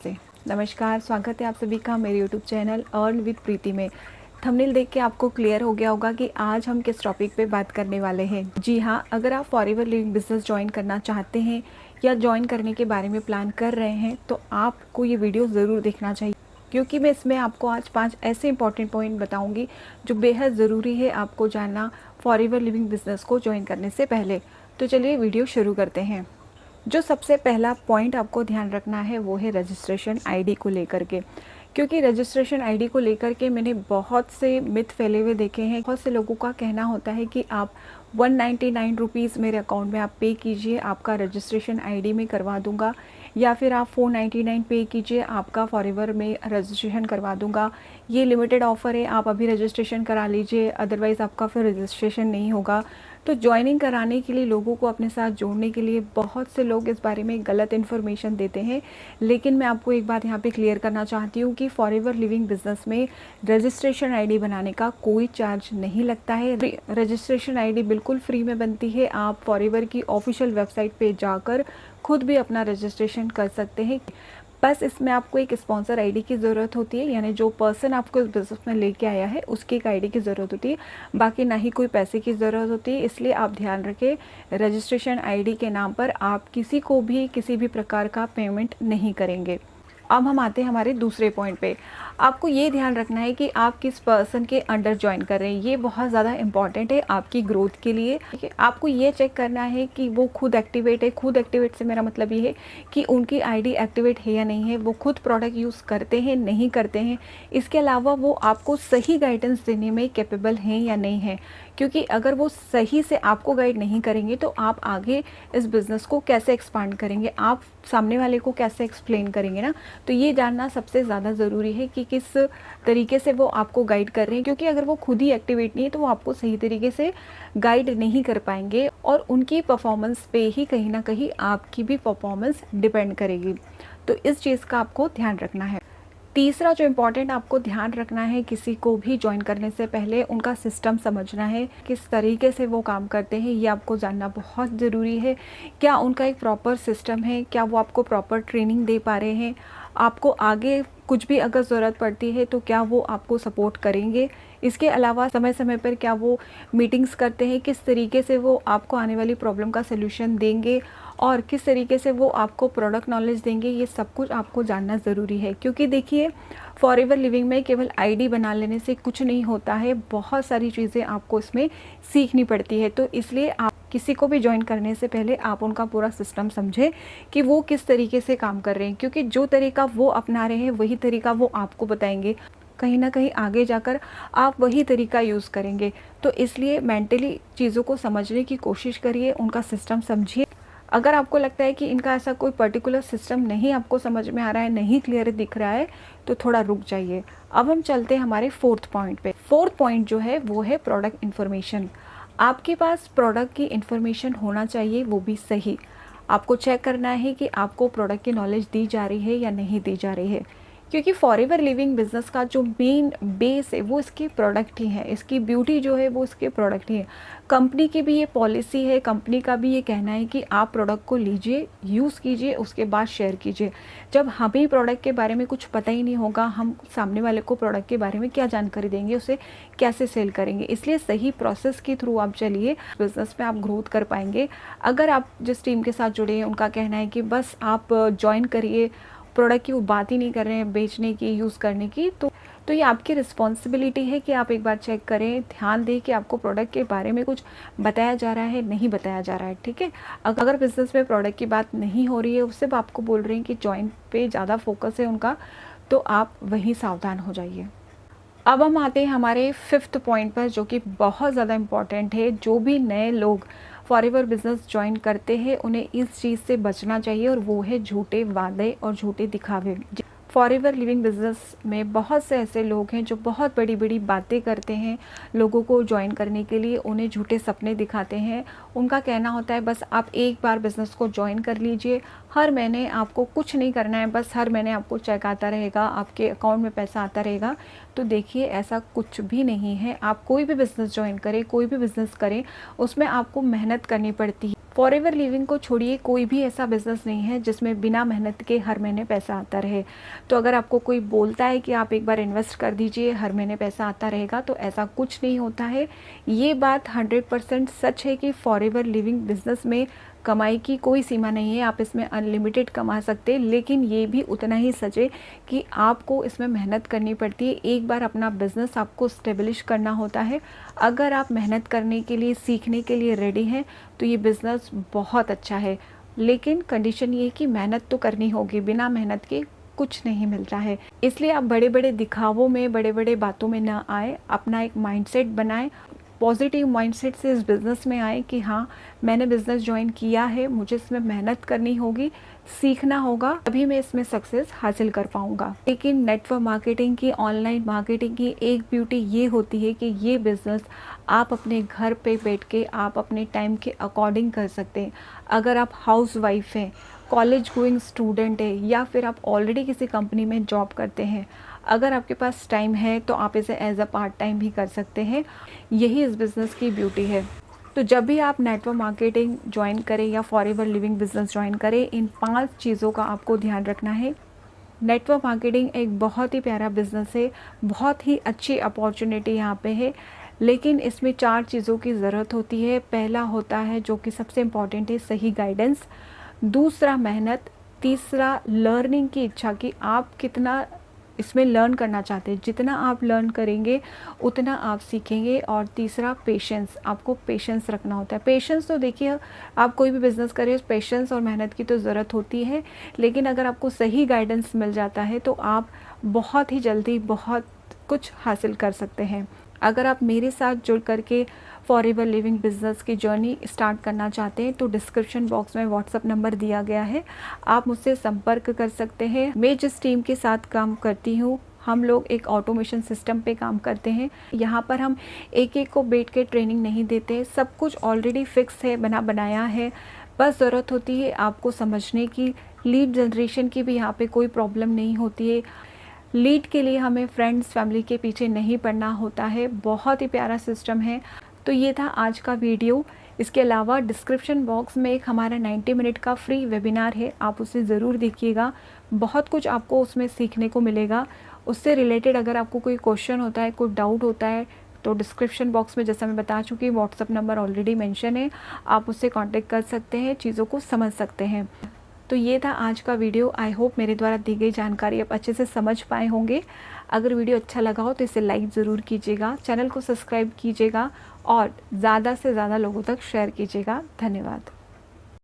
से नमस्कार, स्वागत है आप सभी का मेरे यूट्यूब चैनल अर्न विद प्रीति में। थंबनेल देख के आपको क्लियर हो गया होगा कि आज हम किस टॉपिक पे बात करने वाले हैं। जी हाँ, अगर आप फॉरएवर लिविंग बिजनेस ज्वाइन करना चाहते हैं या ज्वाइन करने के बारे में प्लान कर रहे हैं तो आपको ये वीडियो ज़रूर देखना चाहिए, क्योंकि मैं इसमें आपको आज 5 ऐसे इंपॉर्टेंट पॉइंट बताऊँगी जो बेहद ज़रूरी है आपको जानना फॉरएवर लिविंग बिजनेस को ज्वाइन करने से पहले। तो चलिए वीडियो शुरू करते हैं। जो सबसे पहला पॉइंट आपको ध्यान रखना है वो है रजिस्ट्रेशन आईडी को लेकर के, क्योंकि रजिस्ट्रेशन आईडी को लेकर के मैंने बहुत से मिथ फैले हुए देखे हैं। बहुत से लोगों का कहना होता है कि आप 199 रुपीज़ मेरे अकाउंट में आप पे कीजिए, आपका रजिस्ट्रेशन आईडी में करवा दूंगा, या फिर आप 499 पे कीजिए, आपका फॉरएवर में रजिस्ट्रेशन करवा दूंगा। ये लिमिटेड ऑफ़र है, आप अभी रजिस्ट्रेशन करा लीजिए, अदरवाइज़ आपका फिर रजिस्ट्रेशन नहीं होगा। तो ज्वाइनिंग कराने के लिए, लोगों को अपने साथ जोड़ने के लिए बहुत से लोग इस बारे में गलत इन्फॉर्मेशन देते हैं। लेकिन मैं आपको एक बात यहाँ पे क्लियर करना चाहती हूँ कि फॉरएवर लिविंग बिजनेस में रजिस्ट्रेशन आईडी बनाने का कोई चार्ज नहीं लगता है। रजिस्ट्रेशन आईडी बिल्कुल फ्री में बनती है। आप फॉरएवर की ऑफिशियल वेबसाइट पे जाकर खुद भी अपना रजिस्ट्रेशन कर सकते हैं। बस इसमें आपको एक स्पॉन्सर आईडी की ज़रूरत होती है, यानी जो पर्सन आपको इस बिज़नेस में लेके आया है उसकी एक आईडी की ज़रूरत होती है, बाकी ना ही कोई पैसे की ज़रूरत होती है। इसलिए आप ध्यान रखें, रजिस्ट्रेशन आईडी के नाम पर आप किसी को भी किसी भी प्रकार का पेमेंट नहीं करेंगे। अब हम आते हैं हमारे दूसरे पॉइंट पे। आपको ये ध्यान रखना है कि आप किस पर्सन के अंडर ज्वाइन कर रहे हैं। ये बहुत ज़्यादा इंपॉर्टेंट है आपकी ग्रोथ के लिए। आपको ये चेक करना है कि वो खुद एक्टिवेट है। खुद एक्टिवेट से मेरा मतलब ये है कि उनकी आईडी एक्टिवेट है या नहीं है, वो खुद प्रोडक्ट यूज़ करते हैं नहीं करते हैं। इसके अलावा वो आपको सही गाइडेंस देने में कैपेबल हैं या नहीं है, क्योंकि अगर वो सही से आपको गाइड नहीं करेंगे तो आप आगे इस बिज़नेस को कैसे एक्सपांड करेंगे, आप सामने वाले को कैसे एक्सप्लेन करेंगे ना। तो ये जानना सबसे ज़्यादा ज़रूरी है कि किस तरीके से वो आपको गाइड कर रहे हैं, क्योंकि अगर वो खुद ही एक्टिवेट नहीं है तो वो आपको सही तरीके से गाइड नहीं कर पाएंगे और उनकी परफॉर्मेंस पे ही कहीं ना कहीं आपकी भी परफॉर्मेंस डिपेंड करेगी। तो इस चीज़ का आपको ध्यान रखना है। तीसरा जो इम्पॉर्टेंट आपको ध्यान रखना है, किसी को भी ज्वाइन करने से पहले उनका सिस्टम समझना है, किस तरीके से वो काम करते हैं ये आपको जानना बहुत ज़रूरी है। क्या उनका एक प्रॉपर सिस्टम है, क्या वो आपको प्रॉपर ट्रेनिंग दे पा रहे हैं, आपको आगे कुछ भी अगर ज़रूरत पड़ती है तो क्या वो आपको सपोर्ट करेंगे। इसके अलावा समय समय पर क्या वो मीटिंग्स करते हैं, किस तरीके से वो आपको आने वाली प्रॉब्लम का सलूशन देंगे और किस तरीके से वो आपको प्रोडक्ट नॉलेज देंगे, ये सब कुछ आपको जानना ज़रूरी है। क्योंकि देखिए, फॉरएवर लिविंग में केवल आईडी बना लेने से कुछ नहीं होता है, बहुत सारी चीज़ें आपको इसमें सीखनी पड़ती है। तो इसलिए आप किसी को भी ज्वाइन करने से पहले आप उनका पूरा सिस्टम समझें कि वो किस तरीके से काम कर रहे हैं, क्योंकि जो तरीका वो अपना रहे हैं वही तरीका वो आपको बताएंगे। कहीं ना कहीं आगे जाकर आप वही तरीका यूज़ करेंगे। तो इसलिए मेंटली चीज़ों को समझने की कोशिश करिए, उनका सिस्टम समझिए। अगर आपको लगता है कि इनका ऐसा कोई पर्टिकुलर सिस्टम नहीं आपको समझ में आ रहा है, नहीं क्लियर दिख रहा है, तो थोड़ा रुक जाइए। अब हम चलते हैं हमारे फोर्थ पॉइंट पे। फोर्थ पॉइंट जो है वो है प्रोडक्ट इन्फॉर्मेशन। आपके पास प्रोडक्ट की इन्फॉर्मेशन होना चाहिए, वो भी सही। आपको चेक करना है कि आपको प्रोडक्ट की नॉलेज दी जा रही है या नहीं दी जा रही है, क्योंकि फॉरएवर लिविंग बिजनेस का जो मेन बेस है वो इसके प्रोडक्ट ही है। इसकी ब्यूटी जो है वो इसके प्रोडक्ट ही है। कंपनी की भी ये पॉलिसी है, कंपनी का भी ये कहना है कि आप प्रोडक्ट को लीजिए, यूज़ कीजिए, उसके बाद शेयर कीजिए। जब हमें प्रोडक्ट के बारे में कुछ पता ही नहीं होगा, हम सामने वाले को प्रोडक्ट के बारे में क्या जानकारी देंगे, उसे कैसे सेल करेंगे। इसलिए सही प्रोसेस के थ्रू आप चलिए, बिजनेस में आप ग्रोथ कर पाएंगे। अगर आप जिस टीम के साथ जुड़े हैं उनका कहना है कि बस आप ज्वाइन करिए, प्रोडक्ट की वो बात ही नहीं कर रहे हैं बेचने की, यूज़ करने की, तो ये आपकी रिस्पॉन्सिबिलिटी है कि आप एक बार चेक करें, ध्यान दें कि आपको प्रोडक्ट के बारे में कुछ बताया जा रहा है, नहीं बताया जा रहा है। ठीक है, अगर बिज़नेस में प्रोडक्ट की बात नहीं हो रही है, उससे आपको बोल रहे हैं कि ज्वाइन पे ज़्यादा फोकस है उनका, तो आप वहीं सावधान हो जाइए। अब हम आते हैं हमारे फिफ्थ पॉइंट पर, जो कि बहुत ज़्यादा इम्पॉर्टेंट है। जो भी नए लोग फॉरएवर बिजनेस ज्वाइन करते हैं उन्हें इस चीज़ से बचना चाहिए, और वो है झूठे वादे और झूठे दिखावे। फॉरएवर लिविंग बिजनेस में बहुत से ऐसे लोग हैं जो बहुत बड़ी बड़ी बातें करते हैं, लोगों को ज्वाइन करने के लिए उन्हें झूठे सपने दिखाते हैं। उनका कहना होता है बस आप एक बार बिज़नेस को ज्वाइन कर लीजिए, हर महीने आपको कुछ नहीं करना है, बस हर महीने आपको चेक आता रहेगा, आपके अकाउंट में पैसा आता रहेगा। तो देखिए, ऐसा कुछ भी नहीं है। आप कोई भी बिज़नेस ज्वाइन करें, कोई भी बिज़नेस करें, उसमें आपको मेहनत करनी पड़ती है। फॉरएवर लिविंग को छोड़िए, कोई भी ऐसा बिज़नेस नहीं है जिसमें बिना मेहनत के हर महीने पैसा आता रहे। तो अगर आपको कोई बोलता है कि आप एक बार इन्वेस्ट कर दीजिए, हर महीने पैसा आता रहेगा, तो ऐसा कुछ नहीं होता है। ये बात 100% सच है कि फॉरएवर लिविंग बिज़नेस में कमाई की कोई सीमा नहीं है, आप इसमें अनलिमिटेड कमा सकते हैं। लेकिन ये भी उतना ही सच है कि आपको इसमें मेहनत करनी पड़ती है। एक बार अपना बिज़नेस आपको स्टेब्लिश करना होता है। अगर आप मेहनत करने के लिए, सीखने के लिए रेडी हैं, तो ये बिज़नेस बहुत अच्छा है। लेकिन कंडीशन ये है कि मेहनत तो करनी होगी, बिना मेहनत के कुछ नहीं मिलता है। इसलिए आप बड़े बड़े दिखावों में, बड़े बड़े बातों में ना आए, अपना एक माइंडसेट बनाएं, पॉजिटिव माइंडसेट से इस बिज़नेस में आए कि हाँ, मैंने बिज़नेस ज्वाइन किया है, मुझे इसमें मेहनत करनी होगी, सीखना होगा, तभी मैं इसमें सक्सेस हासिल कर पाऊँगा। लेकिन नेटवर्क मार्केटिंग की, ऑनलाइन मार्केटिंग की एक ब्यूटी ये होती है कि ये बिज़नेस आप अपने घर पे बैठ के, आप अपने टाइम के अकॉर्डिंग कर सकते हैं। अगर आप हाउस वाइफ हैं, कॉलेज गोइंग स्टूडेंट है, या फिर आप ऑलरेडी किसी कंपनी में जॉब करते हैं, अगर आपके पास टाइम है तो आप इसे एज अ पार्ट टाइम भी कर सकते हैं। यही इस बिज़नेस की ब्यूटी है। तो जब भी आप नेटवर्क मार्केटिंग ज्वाइन करें या फॉरएवर लिविंग बिज़नेस ज्वाइन करें, इन 5 चीज़ों का आपको ध्यान रखना है। नेटवर्क मार्केटिंग एक बहुत ही प्यारा बिज़नेस है, बहुत ही अच्छी अपॉर्चुनिटी यहाँ पे है, लेकिन इसमें 4 चीज़ों की ज़रूरत होती है। पहला होता है, जो कि सबसे इम्पॉर्टेंट है, सही गाइडेंस। दूसरा मेहनत। तीसरा लर्निंग की इच्छा, कि आप कितना इसमें लर्न करना चाहते हैं। जितना आप लर्न करेंगे उतना आप सीखेंगे। और तीसरा पेशेंस, आपको पेशेंस रखना होता है। पेशेंस तो देखिए, आप कोई भी बिज़नेस करें, पेशेंस और मेहनत की तो ज़रूरत होती है, लेकिन अगर आपको सही गाइडेंस मिल जाता है तो आप बहुत ही जल्दी बहुत कुछ हासिल कर सकते हैं। अगर आप मेरे साथ जुड़ करके फॉरएवर लिविंग बिज़नेस की जर्नी स्टार्ट करना चाहते हैं तो डिस्क्रिप्शन बॉक्स में व्हाट्सअप नंबर दिया गया है, आप मुझसे संपर्क कर सकते हैं। मैं जिस टीम के साथ काम करती हूँ, हम लोग एक ऑटोमेशन सिस्टम पे काम करते हैं। यहाँ पर हम एक एक को बैठ के ट्रेनिंग नहीं देते, सब कुछ ऑलरेडी फिक्स है, बना बनाया है। बस ज़रूरत होती है आपको समझने की। लीड जनरेशन की भी यहाँ पे कोई प्रॉब्लम नहीं होती है। लीड के लिए हमें फ्रेंड्स, फैमिली के पीछे नहीं पड़ना होता है। बहुत ही प्यारा सिस्टम है। तो ये था आज का वीडियो। इसके अलावा डिस्क्रिप्शन बॉक्स में एक हमारा 90 मिनट का फ्री वेबिनार है, आप उसे ज़रूर देखिएगा। बहुत कुछ आपको उसमें सीखने को मिलेगा। उससे रिलेटेड अगर आपको कोई क्वेश्चन होता है, कोई डाउट होता है, तो डिस्क्रिप्शन बॉक्स में, जैसा मैं बता चुकी हूँ, व्हाट्सअप नंबर ऑलरेडी मेंशन है, आप उससे कांटेक्ट कर सकते हैं, चीज़ों को समझ सकते हैं। तो ये था आज का वीडियो। आई होप मेरे द्वारा दी गई जानकारी आप अच्छे से समझ पाए होंगे। अगर वीडियो अच्छा लगा हो तो इसे लाइक ज़रूर कीजिएगा, चैनल को सब्सक्राइब कीजिएगा और ज़्यादा से ज़्यादा लोगों तक शेयर कीजिएगा। धन्यवाद।